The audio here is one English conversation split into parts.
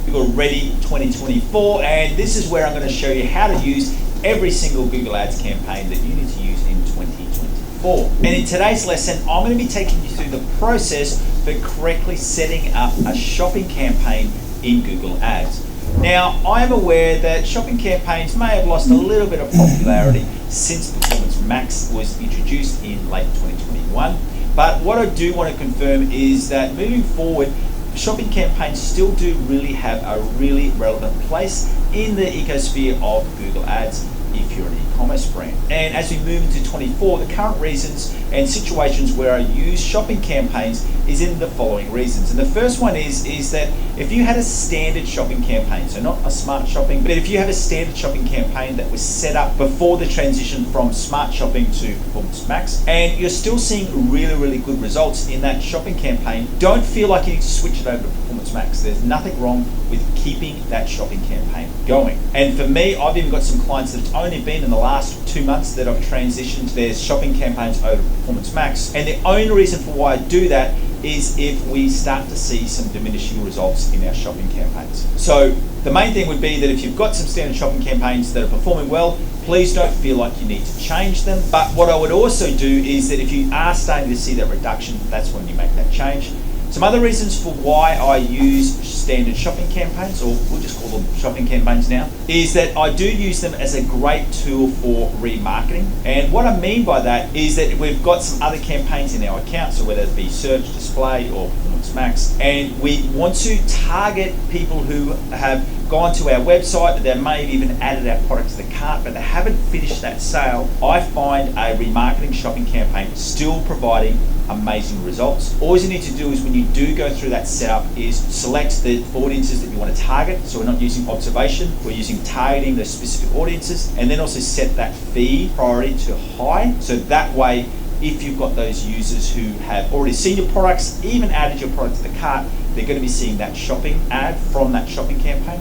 Google Ready 2024, and this is where I'm going to show you how to use every single Google Ads campaign that you need to use in 2024. And in today's lesson, I'm going to be taking you through the process for correctly setting up a shopping campaign in Google Ads. Now, I am aware that shopping campaigns may have lost a little bit of popularity since Performance Max was introduced in late 2021. But what I do want to confirm is that moving forward, shopping campaigns still do really have a really relevant place in the ecosphere of Google Ads if you're an e-commerce brand. And as we move into 24, the current reasons and situations where I use shopping campaigns is in the following reasons. And the first one is that if you had a standard shopping campaign, so not a smart shopping, but if you have a standard shopping campaign that was set up before the transition from smart shopping to Performance Max, and you're still seeing really good results in that shopping campaign, don't feel like you need to switch it over to Performance Max. There's nothing wrong with keeping that shopping campaign going. And for me, I've even got some clients that it's only been in the last 2 months that I've transitioned their shopping campaigns over to Performance Max. And the only reason for why I do that is if we start to see some diminishing results in our shopping campaigns. So the main thing would be that if you've got some standard shopping campaigns that are performing well, please don't feel like you need to change them. But what I would also do is that if you are starting to see that reduction, that's when you make that change. Some other reasons for why I use standard shopping campaigns, or we'll just call them shopping campaigns now, is that I do use them as a great tool for remarketing. And what I mean by that is that we've got some other campaigns in our account, so whether it be search, display, or Performance Max, and we want to target people who have gone to our website, they may have even added our product to the cart, but they haven't finished that sale. I find a remarketing shopping campaign still providing amazing results. All you need to do is when you do go through that setup is select the audiences that you want to target. So we're not using observation, we're using targeting those specific audiences, and then also set that feed priority to high. So that way, if you've got those users who have already seen your products, even added your product to the cart, they're going to be seeing that shopping ad from that shopping campaign.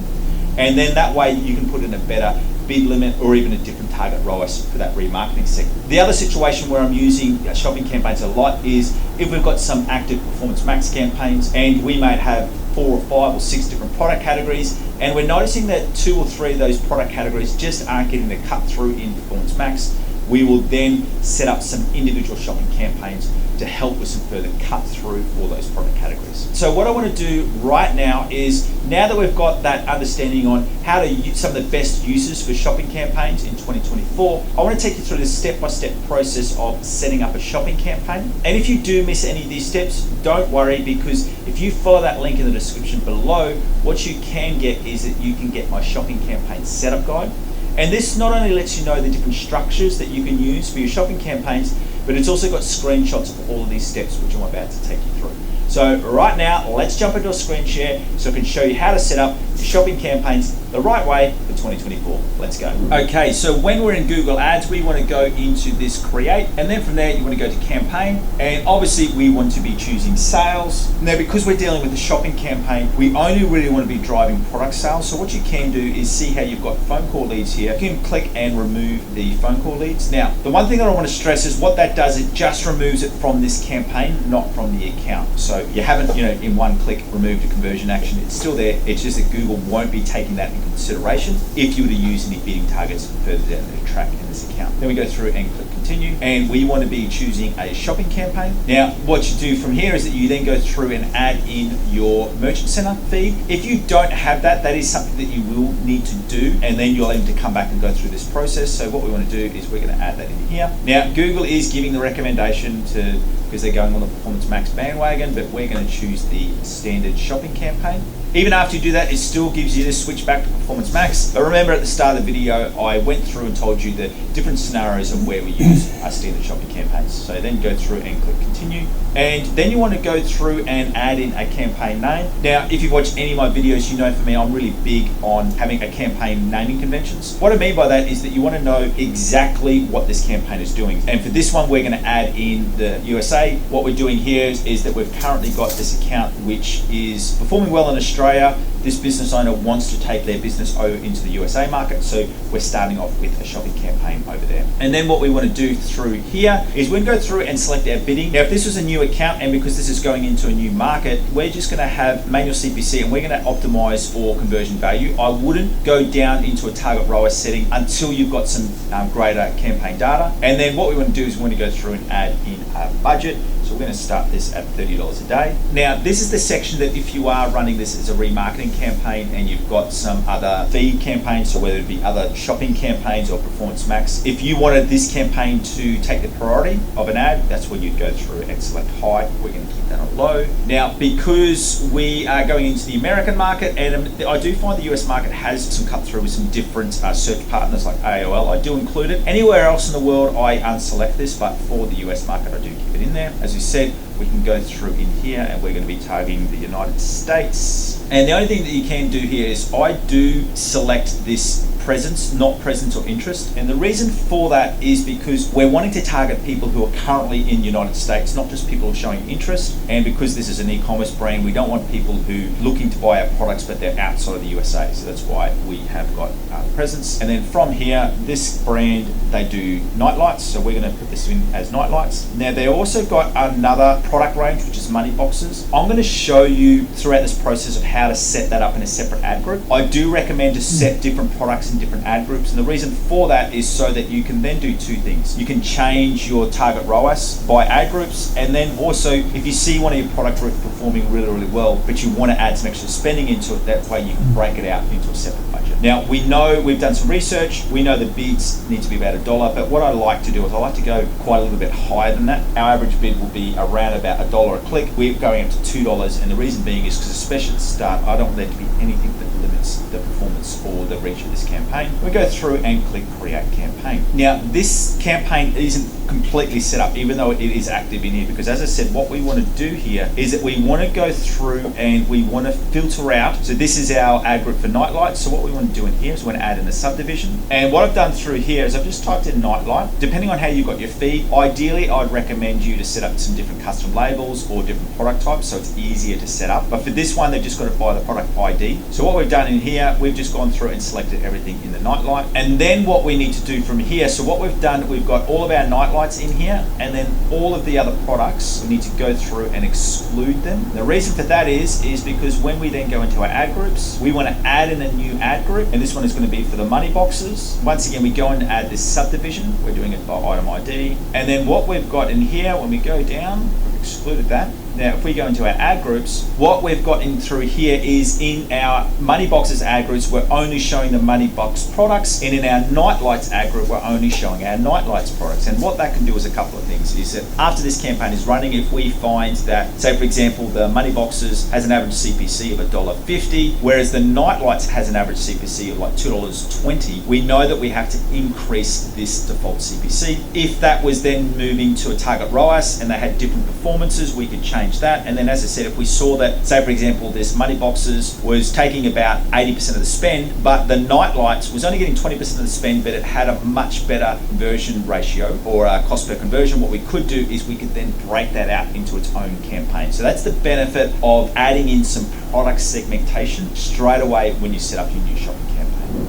And then that way you can put in a better bid limit or even a different target ROAS for that remarketing segment. The other situation where I'm using shopping campaigns a lot is if we've got some active Performance Max campaigns and we might have 4 or 5 or 6 different product categories, and we're noticing that 2 or 3 of those product categories just aren't getting the cut through in Performance Max, we will then set up some individual shopping campaigns to help with some further cut through for those product categories. So what I want to do right now is, now that we've got that understanding on how to use some of the best uses for shopping campaigns in 2024, I want to take you through the step-by-step process of setting up a shopping campaign. And if you do miss any of these steps, don't worry, because if you follow that link in the description below, what you can get is that you can get my shopping campaign setup guide. And this not only lets you know the different structures that you can use for your shopping campaigns, but it's also got screenshots of all of these steps which I'm about to take you through. So right now, let's jump into a screen share so I can show you how to set up your shopping campaigns the right way for 2024. Let's go. Okay, so when we're in Google Ads, we want to go into this create, and then from there you want to go to campaign, and obviously we want to be choosing sales. Now, because we're dealing with a shopping campaign, we only really want to be driving product sales. So what you can do is see how you've got phone call leads here. You can click and remove the phone call leads. Now, the one thing that I want to stress is what that does, it just removes it from this campaign, not from the account. So you haven't, in one click removed a conversion action. It's still there. It's just that Google won't be taking that into consideration if you were to use any bidding targets further down the track in this account. Then we go through and click continue, and we want to be choosing a shopping campaign. Now, what you do from here is that you then go through and add in your Merchant Center feed. If you don't have that, that is something that you will need to do, and then you'll need to come back and go through this process. So what we want to do is we're going to add that in here. Now, Google is giving the recommendation to, because they're going on the Performance Max bandwagon, but we're going to choose the standard shopping campaign. Even after you do that, it still gives you this switch back to Performance Max. But remember, at the start of the video, I went through and told you the different scenarios of where we use our standard shopping campaigns. So then go through and click continue. And then you want to go through and add in a campaign name. Now, if you've watched any of my videos, you know for me, I'm really big on having a campaign naming conventions. What I mean by that is that you want to know exactly what this campaign is doing. And for this one, we're going to add in the USA. What we're doing here is that we've currently got this account which is performing well in Australia. This business owner wants to take their business over into the USA market, so we're starting off with a shopping campaign over there. And then what we want to do do through here is we're going to go through and select our bidding. Now, if this was a new account and because this is going into a new market, we're just going to have manual CPC and we're going to optimize for conversion value. I wouldn't go down into a target ROAS setting until you've got some greater campaign data. And then what we want to do is we want to go through and add in a budget. So we're going to start this at $30 a day. Now, this is the section that if you are running this as a remarketing campaign and you've got some other feed campaigns, so whether it be other shopping campaigns or Performance Max, if you wanted this campaign to take the priority of an ad, that's where you'd go through and select high. We're going to keep that on low. Now, because we are going into the American market, and I do find the US market has some cut through with some different search partners like AOL, I do include it. Anywhere else in the world, I unselect this, but for the US market, I do keep it in there. As we said, we can go through in here and we're going to be targeting the United States. And the only thing that you can do here is I do select this presence, not presence or interest. And the reason for that is because we're wanting to target people who are currently in the United States, not just people who are showing interest. And because this is an e-commerce brand, we don't want people who are looking to buy our products, but they're outside of the USA. So that's why we have got presence. And then from here, this brand, they do night lights. So we're going to put this in as night lights. Now, they also got another product range, which is money boxes. I'm going to show you throughout this process of how to set that up in a separate ad group. I do recommend to set different products in different ad groups, and the reason for that is so that you can then do two things. You can change your target ROAS by ad groups, and then also if you see one of your product groups performing really, really well, but you want to add some extra spending into it, that way you can break it out into a separate budget. Now, we know, we've done some research, we know the bids need to be about $1, but what I like to do is I like to go quite a little bit higher than that. Our average bid will be around about $1 a click. We're going up to $2, and the reason being is because especially at the start, I don't want there to be anything that limits the performance or the reach of this campaign. We go through and click create campaign. Now, this campaign isn't completely set up, even though it is active in here, because as I said, what we want to do here is that we want to go through and we want to filter out. So this is our ad group for nightlight. So what we want to do in here is we want to add in a subdivision. And what I've done through here is I've just typed in nightlight. Depending on how you got your feed, ideally I'd recommend you to set up some different custom labels or different product types so it's easier to set up. But for this one, they've just got to buy the product ID. So what we've done in here, we've just gone through and selected everything in the nightlight. And then what we need to do from here, so what we've done, we've got all of our nightlights in here, and then all of the other products, we need to go through and exclude them. The reason for that is because when we then go into our ad groups, we want to add in a new ad group, and this one is going to be for the money boxes. Once again, we go and add this subdivision. We're doing it by item ID. And then what we've got in here, when we go down, we've excluded that. Now, if we go into our ad groups, what we've got in through here is in our money boxes ad groups, we're only showing the money box products, and in our nightlights ad group, we're only showing our nightlights products. And what that can do is a couple of things. Is that after this campaign is running, if we find that, say for example, the money boxes has an average CPC of $1.50, whereas the nightlights has an average CPC of like $2.20, we know that we have to increase this default CPC. If that was then moving to a target ROAS and they had different performances, we could change that. And then as I said, if we saw that, say for example, this money boxes was taking about 80% of the spend, but the nightlights was only getting 20% of the spend, but it had a much better conversion ratio or a cost per conversion, what we could do is we could then break that out into its own campaign. So that's the benefit of adding in some product segmentation straight away when you set up your new shopping campaign.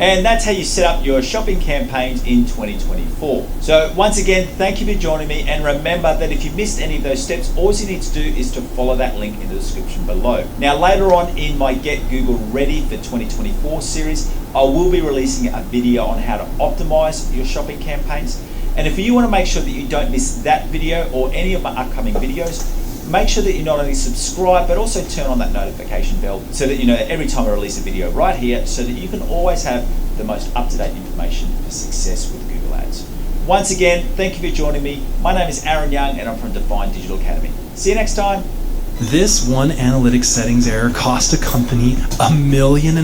And that's how you set up your shopping campaigns in 2024. So once again, thank you for joining me, and remember that if you missed any of those steps, all you need to do is to follow that link in the description below. Now later on in my Get Google Ready for 2024 series, I will be releasing a video on how to optimize your shopping campaigns. And if you want to make sure that you don't miss that video or any of my upcoming videos, make sure that you not only subscribe, but also turn on that notification bell so that you know every time I release a video right here, so that you can always have the most up-to-date information for success with Google Ads. Once again, thank you for joining me. My name is Aaron Young and I'm from Define Digital Academy. See you next time. This one analytics settings error cost a company $1.5 million.